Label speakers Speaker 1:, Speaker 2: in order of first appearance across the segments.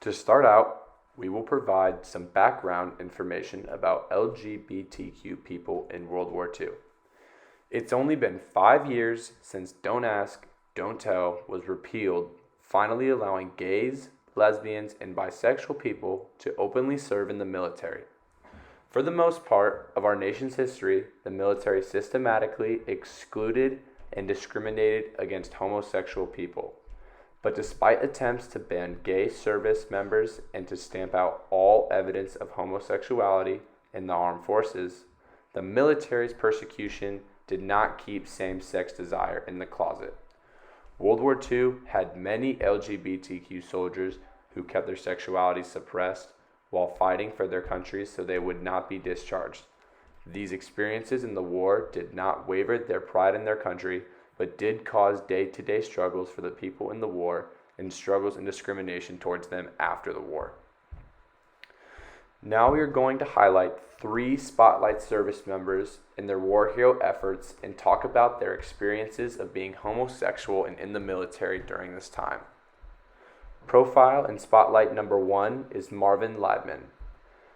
Speaker 1: To start out, we will provide some background information about LGBTQ people in World War II. It's only been 5 years since Don't Ask, Don't Tell was repealed, finally allowing gays, lesbians, and bisexual people to openly serve in the military. For the most part of our nation's history, the military systematically excluded and discriminated against homosexual people. But despite attempts to ban gay service members and to stamp out all evidence of homosexuality in the armed forces, the military's persecution did not keep same-sex desire in the closet. World War II had many LGBTQ soldiers who kept their sexuality suppressed while fighting for their countries so they would not be discharged. These experiences in the war did not waver their pride in their country, but did cause day-to-day struggles for the people in the war and struggles and discrimination towards them after the war. Now we are going to highlight 3 Spotlight service members in their war hero efforts and talk about their experiences of being homosexual and in the military during this time. Profile and Spotlight number 1 is Marvin Leibman.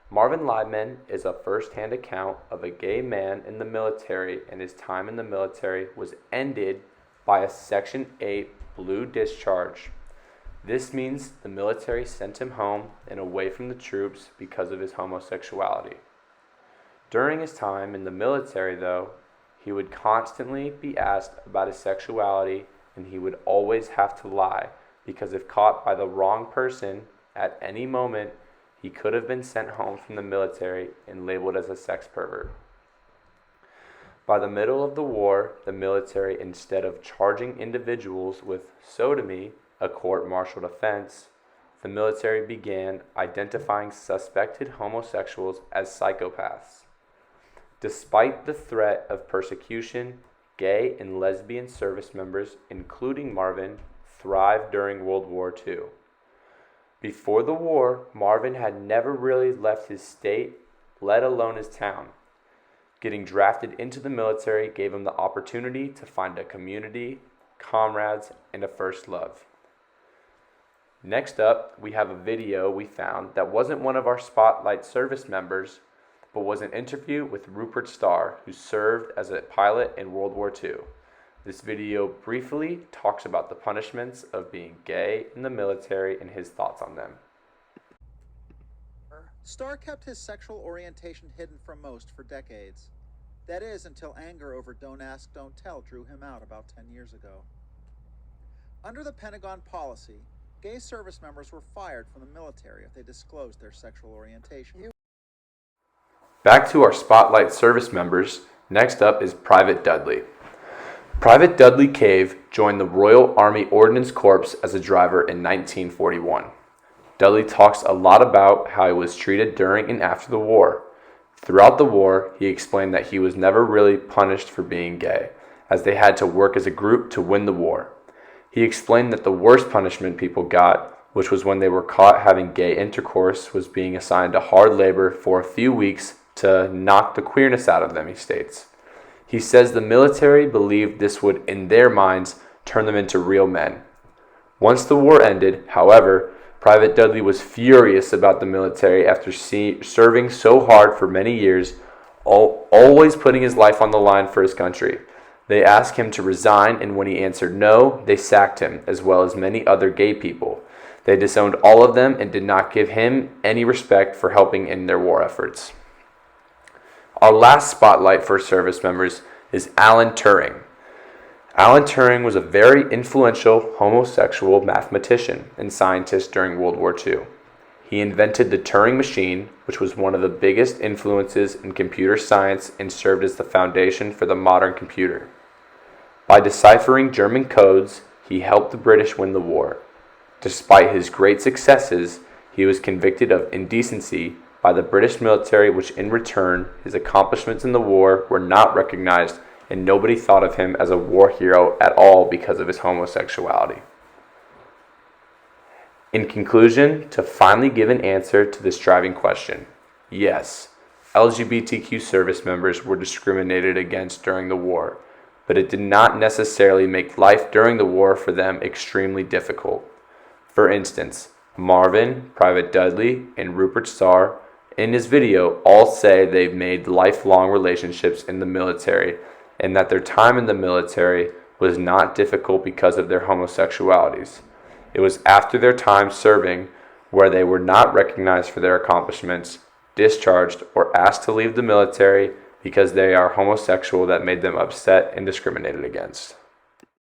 Speaker 1: Marvin Leibman is a first-hand account of a gay man in the military, and his time in the military was ended by a Section 8 blue discharge. This means the military sent him home and away from the troops because of his homosexuality. During his time in the military, though, he would constantly be asked about his sexuality, and he would always have to lie, because if caught by the wrong person at any moment, he could have been sent home from the military and labeled as a sex pervert. By the middle of the war, the military, instead of charging individuals with sodomy, a court-martialed offense, the military began identifying suspected homosexuals as psychopaths. Despite the threat of persecution, gay and lesbian service members, including Marvin, thrived during World War II. Before the war, Marvin had never really left his state, let alone his town. Getting drafted into the military gave him the opportunity to find a community, comrades, and a first love. Next up, we have a video we found that wasn't one of our Spotlight service members, but was an interview with Rupert Starr, who served as a pilot in World War II. This video briefly talks about the punishments of being gay in the military and his thoughts on them.
Speaker 2: Starr kept his sexual orientation hidden from most for decades. That is, until anger over Don't Ask, Don't Tell drew him out about 10 years ago. Under the Pentagon policy, gay service members were fired from the military if they disclosed their sexual orientation.
Speaker 1: Back to our Spotlight service members, next up is Private Dudley. Private Dudley Cave joined the Royal Army Ordnance Corps as a driver in 1941. Dudley talks a lot about how he was treated during and after the war. Throughout the war, he explained that he was never really punished for being gay, as they had to work as a group to win the war. He explained that the worst punishment people got, which was when they were caught having gay intercourse, was being assigned to hard labor for a few weeks to knock the queerness out of them, he states. He says the military believed this would, in their minds, turn them into real men. Once the war ended, however, Private Dudley was furious about the military after serving so hard for many years, always putting his life on the line for his country. They asked him to resign, and when he answered no, they sacked him, as well as many other gay people. They disowned all of them and did not give him any respect for helping in their war efforts. Our last Spotlight for service members is Alan Turing. Alan Turing was a very influential homosexual mathematician and scientist during World War II. He invented the Turing machine, which was one of the biggest influences in computer science and served as the foundation for the modern computer. By deciphering German codes, he helped the British win the war. Despite his great successes, he was convicted of indecency by the British military, which in return, his accomplishments in the war were not recognized, and nobody thought of him as a war hero at all because of his homosexuality. In conclusion, to finally give an answer to this driving question, yes, LGBTQ service members were discriminated against during the war, but it did not necessarily make life during the war for them extremely difficult. For instance, Marvin, Private Dudley, and Rupert Starr, in his video, all say they've made lifelong relationships in the military and that their time in the military was not difficult because of their homosexualities. It was after their time serving where they were not recognized for their accomplishments, discharged, or asked to leave the military because they are homosexual that made them upset and discriminated against.